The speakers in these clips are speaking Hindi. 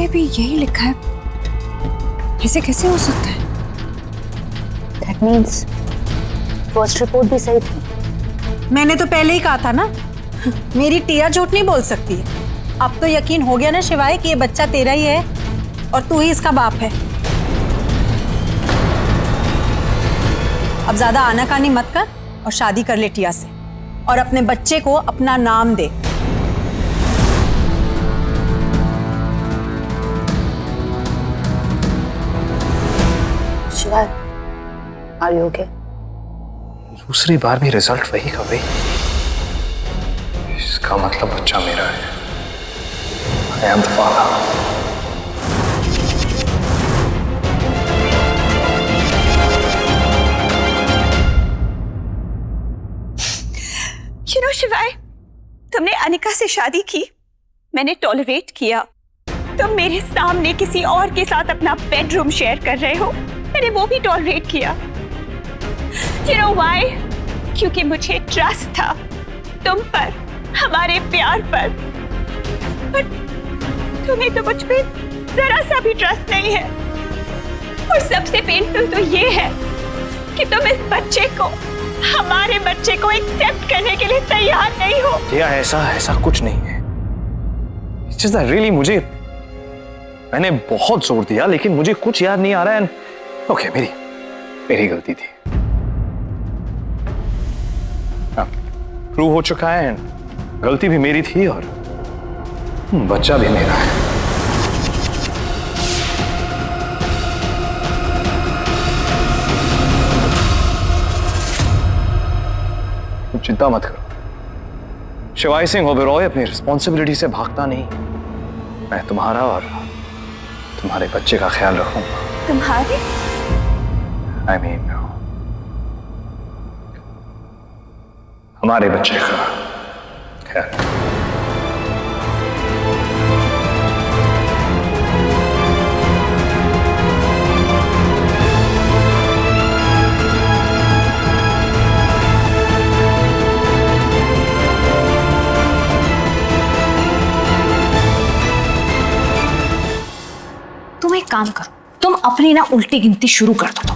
में भी यही लिखा है, ऐसे कैसे हो सकता है? That means फर्स्ट रिपोर्ट भी सही थी। मैंने तो पहले ही कहा था ना, मेरी टिया झूठ नहीं बोल सकती है। अब तो यकीन हो गया ना शिवाय कि ये बच्चा तेरा ही है और तू ही इसका बाप है। अब ज्यादा आनाकानी मत कर और शादी कर ले टिया से और अपने बच्चे को अपना नाम दे। शिवाय, आर यू ओके? दूसरी बार भी रिजल्ट वही का वही। इसका मतलब बच्चा मेरा है। I am the father. You know, शिवाय, तुमने अनिका से शादी की, मैंने टॉलरेट किया। तुम मेरे सामने किसी और के साथ अपना बेडरूम शेयर कर रहे हो, मैंने वो भी टॉलरेट किया। You know why? क्योंकि मुझे ट्रस्ट था तुम पर, हमारे प्यार पर। पर तुम्हें तो मुझ पे जरा सा भी ट्रस्ट नहीं है। और सबसे पेनफुल तो ये है कि तुम इस बच्चे को, हमारे बच्चे को एक्सेप्ट करने के लिए तैयार नहीं हो। टिया, ऐसा कुछ नहीं है। It's just that really मैंने बहुत जोर दिया लेकिन मुझे कुछ याद नहीं आ रहा है। ओके, मेरी गलती थी। प्रूव हो चुका है, गलती भी मेरी थी और बच्चा भी मेरा है। चिंता मत करो, शिवाय सिंह ओबेरॉय अपनी रिस्पॉन्सिबिलिटी से भागता नहीं। मैं तुम्हारा और तुम्हारे बच्चे का ख्याल रखूंगा। तुम्हारे? I mean, हमारे बच्चे का ख्याल। तुम एक काम करो, तुम अपनी ना उल्टी गिनती शुरू कर दो,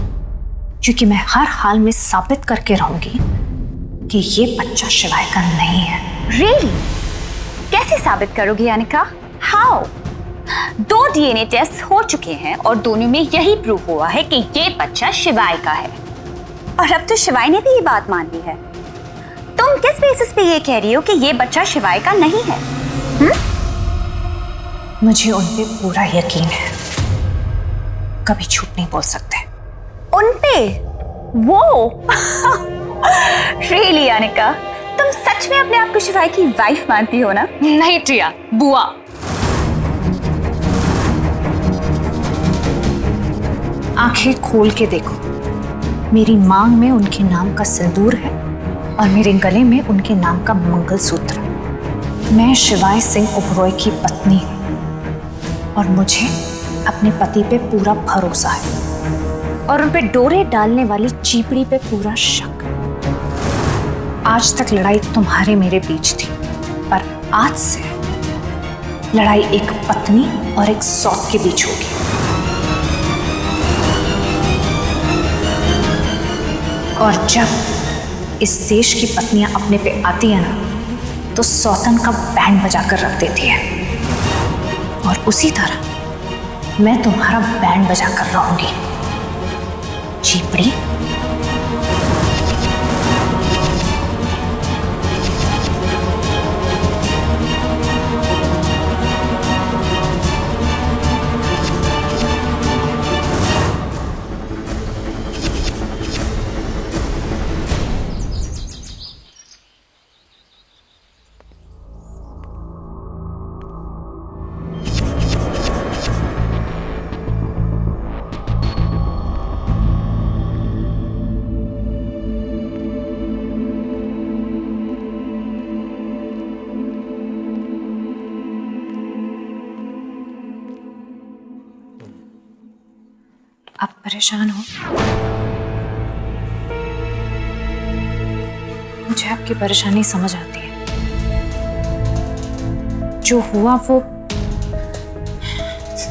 क्योंकि मैं हर हाल में साबित करके रहूंगी कि ये बच्चा शिवाय का नहीं है। Really? कैसे साबित करोगी अनिका? How? 2 DNA टेस्ट हो चुके हैं और दोनों में यही प्रूव हुआ है कि ये बच्चा शिवाय का है। और अब तो शिवाय ने भी ये बात मान ली है। तुम किस बेसिस पे ये कह रही हो कि ये बच्चा शिवाय का नहीं है? मुझे उन पे पूरा यकीन है, कभी झूठ नहीं बोल सकते। उन पे? वो? Really, अनिका, तुम सच में अपने आप को शिवाय की वाइफ मानती हो ना? नहीं टिया, बुआ। आंखें खोल के देखो, मेरी मांग में उनके नाम का सिंदूर है और मेरे गले में उनके नाम का मंगलसूत्र। मैं शिवाय सिंह ओबेरॉय की पत्नी हूँ और मुझे अपने पति पे पूरा भरोसा है और उन पे डोरे डालने वाली चीपड़ी पे पूरा शक। आज तक लड़ाई तुम्हारे मेरे बीच थी, पर आज से लड़ाई एक पत्नी और एक सौत के बीच होगी। और जब इस देश की पत्नियां अपने पे आती है ना, तो सौतन का बैंड बजाकर रख देती है और उसी तरह मैं तुम्हारा बैंड बजाकर रहूंगी, चीपड़ी। आप परेशान हो? मुझे आपकी परेशानी समझ आती है। जो हुआ वो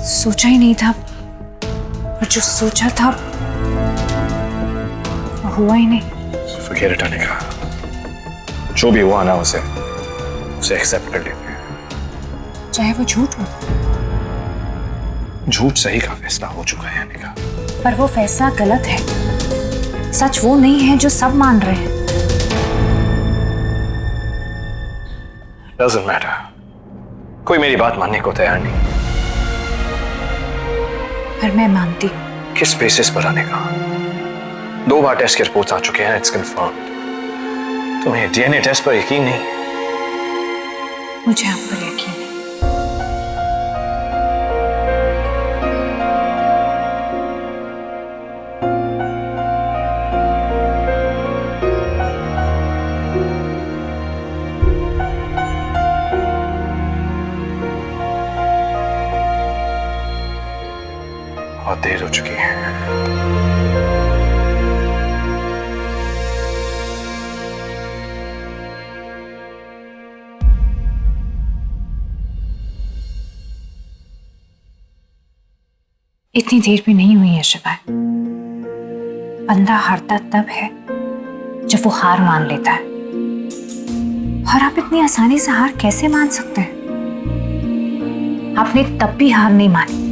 सोचा ही नहीं था, और जो सोचा था वो हुआ ही नहीं। Forget it, Anika. जो भी हुआ ना उसे एक्सेप्ट कर लेते हैं। चाहे वो झूठ हो, झूठ सही का फैसला हो चुका है अनिका। पर वो फैसला गलत है। सच वो नहीं है जो सब मान रहे हैं। Doesn't matter। कोई मेरी बात मानने को तैयार नहीं। पर मैं मानती हूँ। किस बेसिस पर अनिका? 2 बार टेस्ट के रिपोर्ट्स आ चुके हैं, इट्स कंफर्म्ड। तुम्हें डीएनए टेस्ट पर यकीन नहीं? मुझे आप पर यकीन है। बहुत देर हो चुकी है। इतनी देर भी नहीं हुई है शिवाय। बंदा हारता तब है जब वो हार मान लेता है, और आप इतनी आसानी से हार कैसे मान सकते हैं? आपने तब भी हार नहीं मानी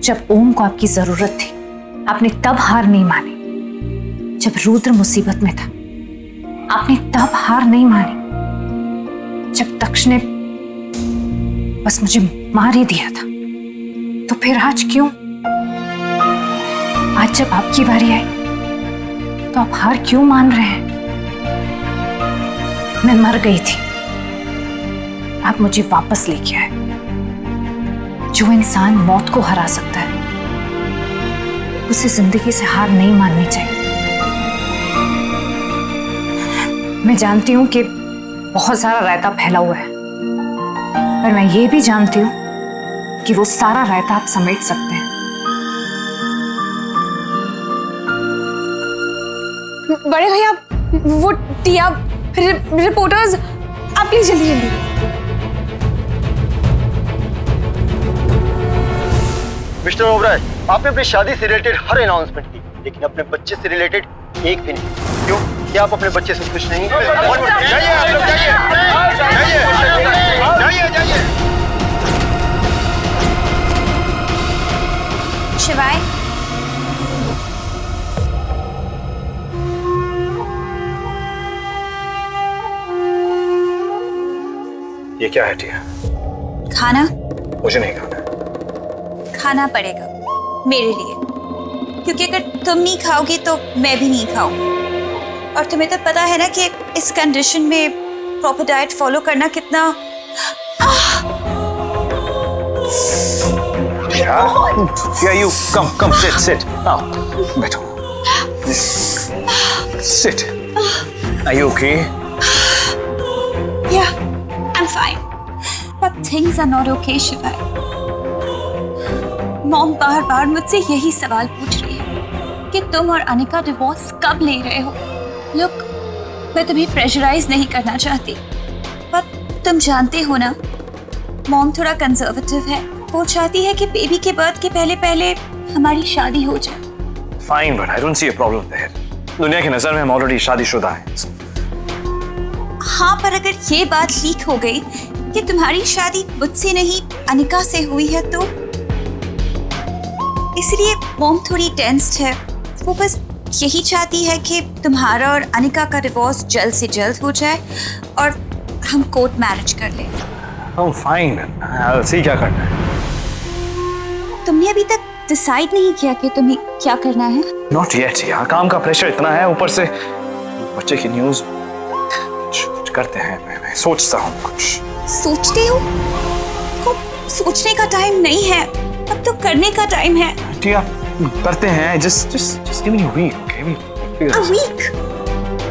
जब ओम को आपकी जरूरत थी। आपने तब हार नहीं मानी जब रुद्र मुसीबत में था। आपने तब हार नहीं मानी जब दक्ष ने बस मुझे मार ही दिया था। तो फिर आज क्यों? आज जब आपकी बारी आई तो आप हार क्यों मान रहे हैं? मैं मर गई थी, आप मुझे वापस लेके आए। जो इंसान मौत को हरा सकता है उसे जिंदगी से हार नहीं माननी चाहिए। मैं जानती हूं कि बहुत सारा रायता फैला हुआ है, पर मैं ये भी जानती हूं कि वो सारा रायता आप समेट सकते हैं। बड़े भैया, वो टिया, रिपोर्टर्स, आप प्लीज जल्दी जल्दी। मिस्टर ओबराय, आपने अपनी शादी से रिलेटेड हर अनाउंसमेंट की, लेकिन अपने बच्चे से रिलेटेड एक भी नहीं। क्यों? क्या आप अपने बच्चे से खुश नहीं? जाइए आप लोग, जाइए। शिवाय, ये क्या है टिया? खाना मुझे नहीं खाना। खाना पड़ेगा मेरे लिए, क्योंकि अगर तुम नहीं खाओगी तो मैं भी नहीं खाऊंगी। और तुम्हें तो पता है ना कि इस कंडीशन में प्रॉपर डाइट फॉलो करना कितना। Yeah, you come, sit. Now, बैठो. Sit. Are you okay? Yeah, I'm fine. But things are not okay, शिवाय। मॉम बार-बार मुझसे यही सवाल पूछ रही है कि तुम और अनिका डिवोर्स कब ले रहे हो। Look, मैं तुम्हें प्रेशराइज नहीं करना चाहती, पर तुम जानते हो ना, मॉम थोड़ा कंजर्वेटिव है। वो चाहती है कि बेबी के बर्थ के पहले पहले हमारी शादी हो जाए। Fine, but I don't see a problem there. दुनिया की नजर में हम ऑलरेडी शादीशुदा हैं। हाँ, पर अगर ये बात लीक हो गई कि तुम्हारी शादी मुझसे नहीं अनिका से हुई है तो इसलिए मॉम थोड़ी टेंस्ड है। वो बस यही चाहती है कि तुम्हारा और अनिका का डिवोर्स जल्द से जल्द हो जाए और हम कोर्ट मैरिज कर लें। I'm fine, I'll see क्या करना है। तुमने अभी तक डिसाइड नहीं किया कि तुम्हें क्या करना है? Not yet, यार। काम का प्रेशर इतना है, ऊपर से बच्चे की न्यूज़। करते हैं, मैं सोचता हूँ कुछ। सोचते हो? तो सोचने का टाइम नहीं है, अब तो करने का टाइम है। टिया, करते हैं। Just give me a week, okay? A week?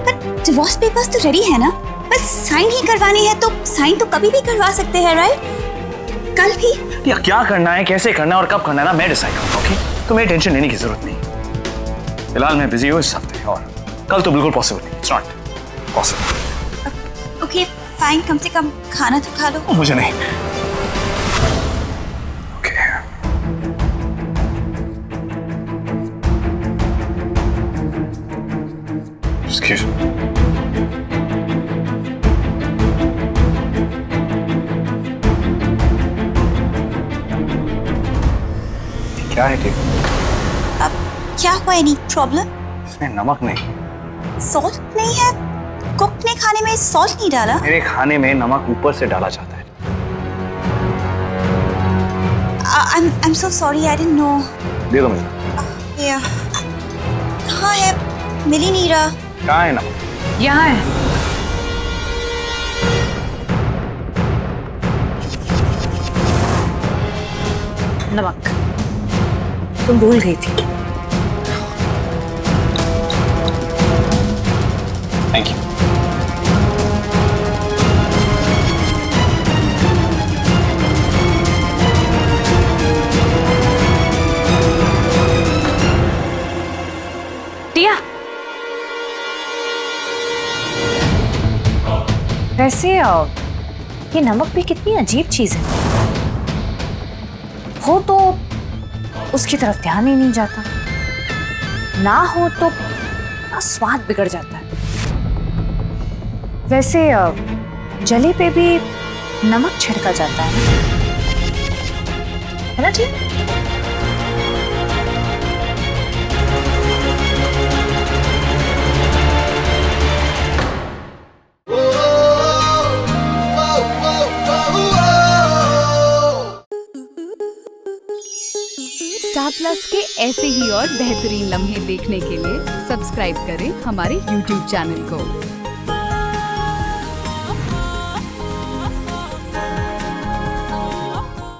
पर डिवोर्स पेपर्स तो रेडी है ना? बस साइन ही करवानी है, तो साइन तो कभी भी करवा सकते हैं, राइट? कल भी? टिया, क्या करना है, कैसे करना है और कब करना है ना, मैं डिसाइड करूँगा, ओके? तुम्हें टेंशन लेने की जरूरत नहीं। फिलहाल मैं बिजी हूँ इस हफ्ते, और कल तो बिल्कुल पॉसिबल नहीं। It's not possible. Okay, fine, कम से कम खाना तो खा लो। मुझे नहीं। ओके। Excuse me. क्या है ठीक? क्या हुआ? Any problem? इसमें नमक नहीं, सॉल्ट नहीं है? कुक ने खाने में सॉल्ट नहीं डाला? मेरे खाने में नमक ऊपर से डाला जाता है। I'm so sorry, I didn't know. दे दो मुझे। Yeah. कहाँ है? मिल ही नहीं रहा। कहाँ है नमक? यहाँ है। नमक तुम भूल गई थी। Thank you. टिया, वैसे ये नमक भी कितनी अजीब चीज है। हो तो उसकी तरफ ध्यान ही नहीं जाता, ना हो तो स्वाद बिगड़ जाता है। वैसे जली पे भी नमक छिड़का जाता है ना ठीक? स्टार प्लस के ऐसे ही और बेहतरीन लम्हे देखने के लिए सब्सक्राइब करें हमारे YouTube चैनल को।